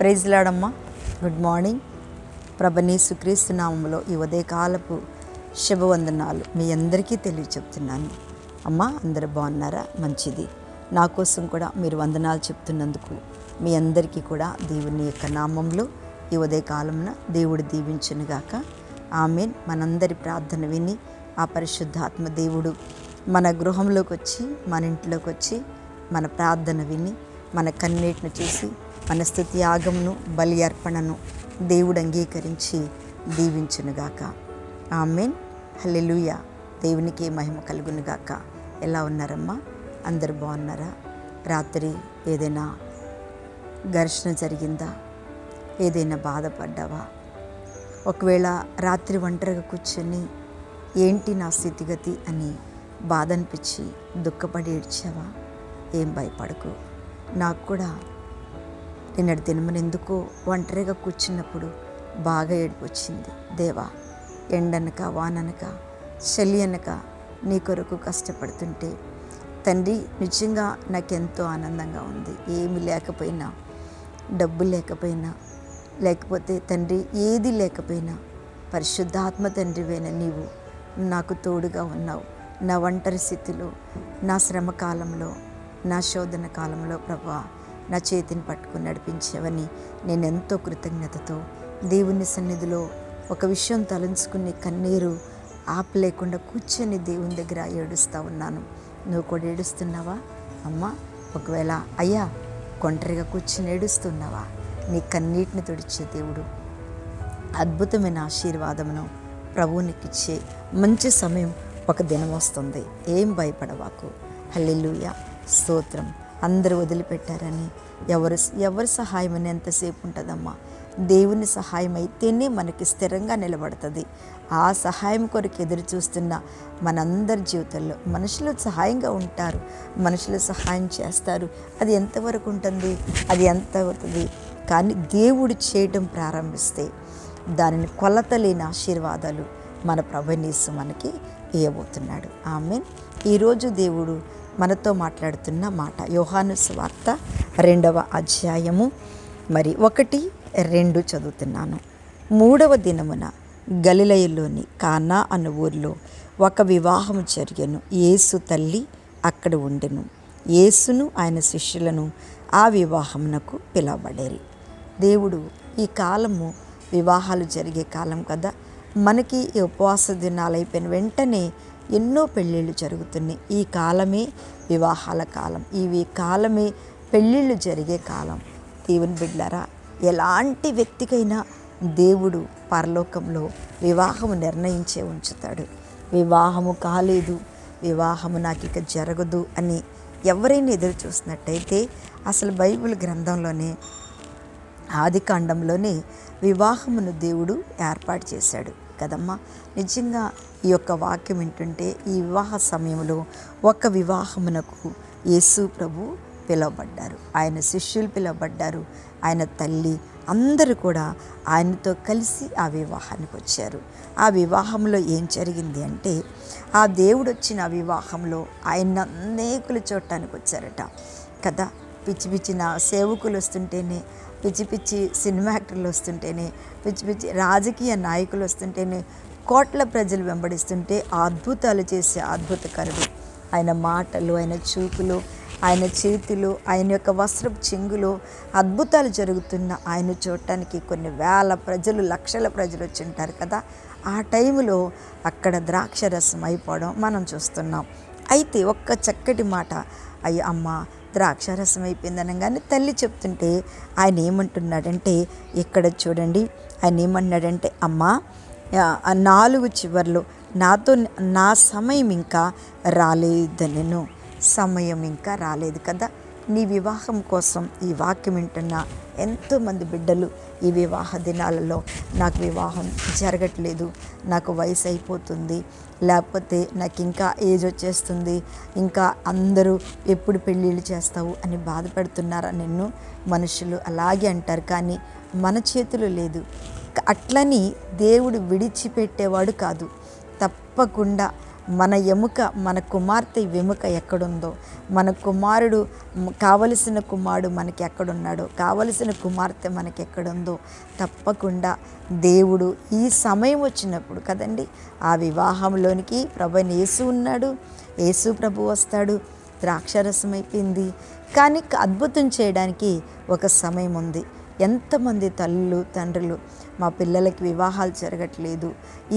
Praise లాడమ్మా. Good morning. యేసుక్రీస్తు నామములో ఈ ఉదయకాలపు శుభవందనాలు మీ అందరికీ తెలియచెప్తున్నాను. అమ్మా, అందరూ బాగున్నారా? మంచిది. నా కోసం కూడా మీరు వందనాలు చెప్తున్నందుకు మీ అందరికీ కూడా దేవుని యొక్క నామంలో ఈ ఉదయకాలమున దేవుడు దీవించునుగాక. ఆమేన్. మనందరి ప్రార్థన విని ఆ పరిశుద్ధాత్మ దేవుడు మన గృహంలోకి వచ్చి, మన ఇంట్లోకి వచ్చి, మన ప్రార్థన విని, మన కన్నీటిని చూసి, మన స్తుతి యాగమును, బలి అర్పణను దేవుడు అంగీకరించి దీవించునుగాక. ఆమేన్. హల్లెలూయా. దేవునికి మహిమ కలుగునుగాక. ఎలా ఉన్నారమ్మా? అందరు బాగున్నారా? రాత్రి ఏదైనా ఘర్షణ జరిగిందా? ఏదైనా బాధపడ్డావా? ఒకవేళ రాత్రి ఒంటరిగా కూర్చొని ఏంటి నా స్థితిగతి అని బాధ అనిపించి దుఃఖపడి ఏడ్చావా? ఏం భయపడకు. నాకు కూడా నిన్నటి దినమున ఎందుకో ఒంటరిగా కూర్చున్నప్పుడు బాగా ఏడుపు వచ్చింది. దేవా, ఎండనక వాననక చలి అనక నీ కొరకు కష్టపడుతుంటే తండ్రి, నిజంగా నాకెంతో ఆనందంగా ఉంది. ఏమి లేకపోయినా, డబ్బు లేకపోయినా, లేకపోతే తండ్రి ఏది లేకపోయినా, పరిశుద్ధాత్మ తండ్రివైన నీవు నాకు తోడుగా ఉన్నావు. నా ఒంటరి స్థితిలో, నా శ్రమ కాలంలో, నా శోధన కాలంలో ప్రభా నా చేతిని పట్టుకుని నడిపించావని నేను ఎంతో కృతజ్ఞతతో దేవుని సన్నిధిలో ఒక విషయం తలంచుకుని కన్నీరు ఆపలేకుండా కూర్చొని దేవుని దగ్గర ఏడుస్తూ ఉన్నాను. నువ్వు కూడా ఏడుస్తున్నావా అమ్మా? ఒకవేళ అయ్యా ఒంటరిగా కూర్చొని ఏడుస్తున్నావా? నీ కన్నీటిని తుడిచే దేవుడు అద్భుతమైన ఆశీర్వాదమును ప్రభువునికిచ్చే మంచి సమయం ఒక దినం వస్తుంది. ఏం భయపడవాకు. హల్లెలూయా. స్తోత్రం. అందరూ వదిలిపెట్టారని ఎవరి సహాయం అని ఎంతసేపు ఉంటుందమ్మా? దేవుని సహాయం అయితేనే మనకి స్థిరంగా నిలబడుతుంది. ఆ సహాయం కొరకు ఎదురు చూస్తున్న మనందరి జీవితంలో మనుషులు సహాయంగా ఉంటారు, మనుషులు సహాయం చేస్తారు. అది ఎంతవరకు ఉంటుంది? అది ఎంత అవుతుంది? కానీ దేవుడు చేయడం ప్రారంభిస్తే దానిని కొలతలేని ఆశీర్వాదాలు మన ప్రభుయేసు మనకి ఇవ్వబోతున్నాడు. ఆమేన్. ఈరోజు దేవుడు మనతో మాట్లాడుతున్న మాట యోహాను సువార్త 2వ అధ్యాయము 1-2 చదువుతున్నాను. 3వ దినమున గలిలయలోని కానా అను ఊరిలో ఒక వివాహము జరిగెను. యేసు తల్లి అక్కడ ఉండెను. యేసును ఆయన శిష్యులను ఆ వివాహమునకు పిలవబడేరి. దేవుడు ఈ కాలము వివాహాలు జరిగే కాలం కదా. మనకి ఈ ఉపవాస దినాలు అయిపోయిన వెంటనే ఎన్నో పెళ్ళిళ్ళు జరుగుతున్నాయి. ఈ కాలమే వివాహాల కాలం, ఈ కాలమే పెళ్ళిళ్ళు జరిగే కాలం. దేవుని బిడ్డలారా, ఎలాంటి వ్యక్తికైనా దేవుడు పరలోకంలో వివాహము నిర్ణయించే ఉంచుతాడు. వివాహము కాలేదు, వివాహము నాకు ఇక జరగదు అని ఎవరైనా ఎదురు చూసినట్టయితే అసలు బైబిల్ గ్రంథంలోనే ఆదికాండంలోనే వివాహమును దేవుడు ఏర్పాటు చేశాడు కదమ్మా. నిజంగా ఈ యొక్క వాక్యం వింటుంటే ఈ వివాహ సమయంలో ఒక వివాహమునకు యేసు ప్రభు పిలువబడ్డారు, ఆయన శిష్యులు పిలువబడ్డారు, ఆయన తల్లి అందరూ కూడా ఆయనతో కలిసి ఆ వివాహానికి వచ్చారు. ఆ వివాహంలో ఏం జరిగింది అంటే, ఆ దేవుడు వచ్చిన ఆ వివాహంలో ఆయన అనేకులు చూడటానికి వచ్చారట కదా. పిచ్చి పిచ్చి సేవకులు వస్తుంటేనే, పిచ్చి పిచ్చి సినిమా యాక్టర్లు వస్తుంటేనే, పిచ్చి పిచ్చి రాజకీయ నాయకులు వస్తుంటేనే, కోట్ల ప్రజలు వెంబడిస్తుంటే అద్భుతాలు చేసే అద్భుతకరుడు. ఆయన మాటలు, ఆయన చూపులు, ఆయన చేతులు, ఆయన యొక్క వస్త్రపు చెంగులో అద్భుతాలు జరుగుతున్న ఆయన చూడటానికి కొన్ని వేల ప్రజలు, లక్షల ప్రజలు వచ్చి ఉంటారు కదా. ఆ టైంలో అక్కడ ద్రాక్షరసం అయిపోవడం మనం చూస్తున్నాం. అయితే ఒక్క చక్కటి మాట, అయ్యో అమ్మ ద్రాక్షారసం అయిపోయింది అనగానే తల్లి చెప్తుంటే ఆయన ఏమంటున్నాడంటే, ఇక్కడ చూడండి, ఆయన ఏమన్నాడంటే, అమ్మ 4 చివర్లు నాతో నా సమయం ఇంకా రాలేదనెను. సమయం ఇంకా రాలేదు కదా. నీ వివాహం కోసం ఈ వాక్యం వింటున్న ఎంతోమంది బిడ్డలు ఈ వివాహ దినాలలో నాకు వివాహం జరగట్లేదు, నాకు వయసు అయిపోతుంది, లేకపోతే నాకు ఇంకా ఏజ్ వచ్చేస్తుంది, ఇంకా అందరూ ఎప్పుడు పెళ్ళిళ్ళు చేస్తావు అని బాధపడుతున్నారా నిన్ను? మనుషులు అలాగే అంటారు, కానీ మన చేతులు లేదు. అట్లని దేవుడు విడిచిపెట్టేవాడు కాదు. తప్పకుండా మన ఎముక, మన కుమార్తె వెముక ఎక్కడుందో, మన కుమారుడు కావలసిన కుమారుడు మనకి ఎక్కడున్నాడో, కావలసిన కుమార్తె మనకి ఎక్కడుందో తప్పకుండా దేవుడు ఈ సమయం వచ్చినప్పుడు కదండి ఆ వివాహంలోనికి ప్రభువైన యేసు ఉన్నాడు. యేసు ప్రభు వస్తాడు. ద్రాక్షారసం అయిపోయింది, కానీ అద్భుతం చేయడానికి ఒక సమయం ఉంది. ఎంతమంది తల్లులు తండ్రులు మా పిల్లలకి వివాహాలు జరగట్లేదు,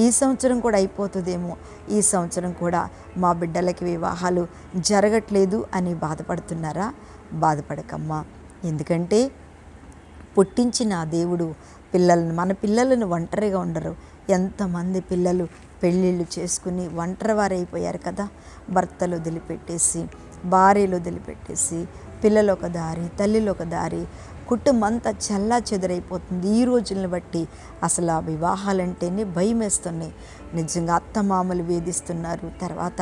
ఈ సంవత్సరం కూడా అయిపోతుందేమో, ఈ సంవత్సరం కూడా మా బిడ్డలకి వివాహాలు జరగట్లేదు అని బాధపడుతున్నారా? బాధపడకమ్మా. ఎందుకంటే పుట్టించిన ఆ దేవుడు మన పిల్లలను ఒంటరిగా ఉండరు. ఎంతమంది పిల్లలు పెళ్ళిళ్ళు చేసుకుని ఒంటరి వారైపోయారు కదా. భర్తలు వదిలిపెట్టేసి, భార్యలు వదిలిపెట్టేసి, పిల్లలు ఒక దారి, తల్లిలు ఒక దారి, కుటుంబం అంతా చల్లా చెదరైపోతుంది. ఈ రోజులను బట్టి అసలు ఆ వివాహాలంటేనే భయం వేస్తున్నాయి. నిజంగా అత్తమామలు వేధిస్తున్నారు, తర్వాత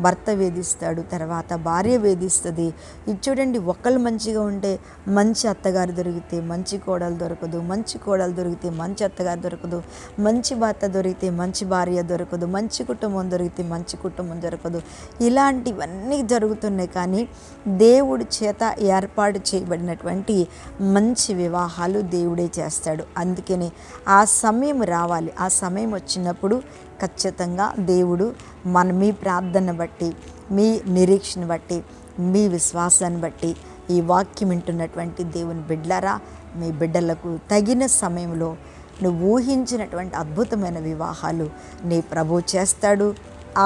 భర్త వేధిస్తాడు, తర్వాత భార్య వేధిస్తుంది. ఇది చూడండి, ఒకళ్ళు మంచిగా ఉంటే మంచి అత్తగారు దొరికితే మంచి కోడలు దొరకదు, మంచి కోడలు దొరికితే మంచి అత్తగారు దొరకదు, మంచి భర్త దొరికితే మంచి భార్య దొరకదు, మంచి కుటుంబం దొరికితే మంచి కుటుంబం దొరకదు. ఇలాంటివన్నీ జరుగుతున్నాయి. కానీ దేవుడి చేత ఏర్పాటు చేయబడినటువంటి మంచి వివాహాలు దేవుడే చేస్తాడు. అందుకని ఆ సమయం రావాలి. ఆ సమయం వచ్చినప్పుడు ఖచ్చితంగా దేవుడు మీ ప్రార్థన బట్టి, మీ నిరీక్షణ బట్టి, మీ విశ్వాసాన్ని బట్టి, ఈ వాక్యం వింటున్నటువంటి దేవుని బిడ్డలారా, మీ బిడ్డలకు తగిన సమయంలో నువ్వు ఊహించినటువంటి అద్భుతమైన వివాహాలు నీ ప్రభు చేస్తాడు.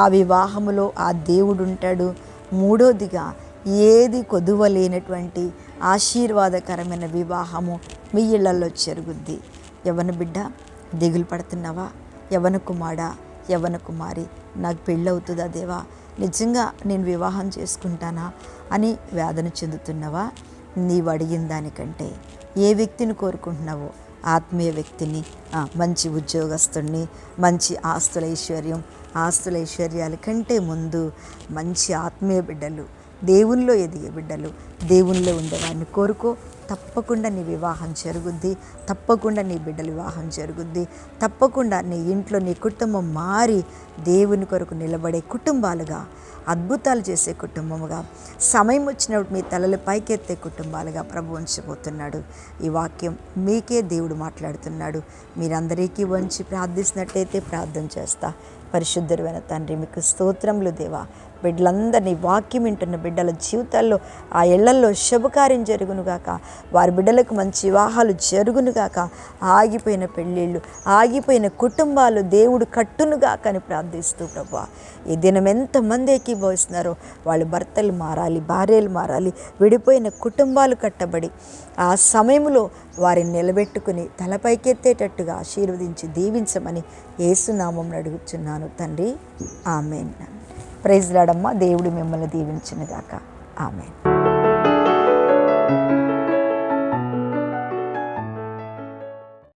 ఆ వివాహములో ఆ దేవుడు ఉంటాడు. మూడోదిగా ఏది కొదువలేనటువంటి ఆశీర్వాదకరమైన వివాహము మీ ఇళ్లలో జరుగుద్ది. యవ్వన బిడ్డ, దిగులు పడుతున్నావా? యవ్వన కుమారుడా, యవ్వన కుమారి, నాకు పెళ్ళవుతుందా దేవా, నిజంగా నేను వివాహం చేసుకుంటానా అని వేదన చెందుతున్నావా? నీవు అడిగిన దానికంటే ఏ వ్యక్తిని కోరుకుంటున్నావో ఆత్మీయ వ్యక్తిని, మంచి ఉద్యోగస్తుడిని, మంచి ఆస్తుల ఐశ్వర్యాల కంటే ముందు మంచి ఆత్మీయ బిడ్డలు, దేవునిలో ఎదిగే బిడ్డలు, దేవునిలో ఉండేవాడిని కోరుకో. తప్పకుండా నీ వివాహం జరుగుద్ది. తప్పకుండా నీ బిడ్డల వివాహం జరుగుద్ది. తప్పకుండా నీ ఇంట్లో నీ కుటుంబం మారి దేవుని కొరకు నిలబడే కుటుంబాలుగా, అద్భుతాలు చేసే కుటుంబముగా, సమయం వచ్చినప్పుడు మీ తలలు పైకెత్తే కుటుంబాలుగా ప్రభు ఉంచబోతున్నాడు. ఈ వాక్యం మీకే దేవుడు మాట్లాడుతున్నాడు. మీరందరికీ వంచి ప్రార్థిస్తున్నట్టయితే ప్రార్థన చేస్తా. పరిశుద్ధుడైన తండ్రి, మీకు స్తోత్రములు దేవా. బిడ్డలందరినీ, వాక్యం వింటున్న బిడ్డల జీవితాల్లో ఆ ఇళ్లల్లో శుభకార్యం జరుగునుగాక. వారి బిడ్డలకు మంచి వివాహాలు జరుగునుగాక. ఆగిపోయిన పెళ్ళిళ్ళు, ఆగిపోయిన కుటుంబాలు దేవుడు కట్టునుగాక అని ప్రార్థిస్తూ ప్రభువా, ఈ దినం ఎంతమంది ఏకీభవిస్తున్నారో వాళ్ళ భర్తలు మారాలి, భార్యలు మారాలి, విడిపోయిన కుటుంబాలు కట్టబడి ఆ సమయంలో వారిని నిలబెట్టుకుని తలపైకెత్తేటట్టుగా ఆశీర్వదించి దీవించమని యేసునామం అడుగుచున్నాను తండ్రి. ఆమేన్. ప్రైజ్ లార్డ్ అమ్మ. దేవుడు మిమ్మల్ని దీవించునుగాక. ఆమేన్.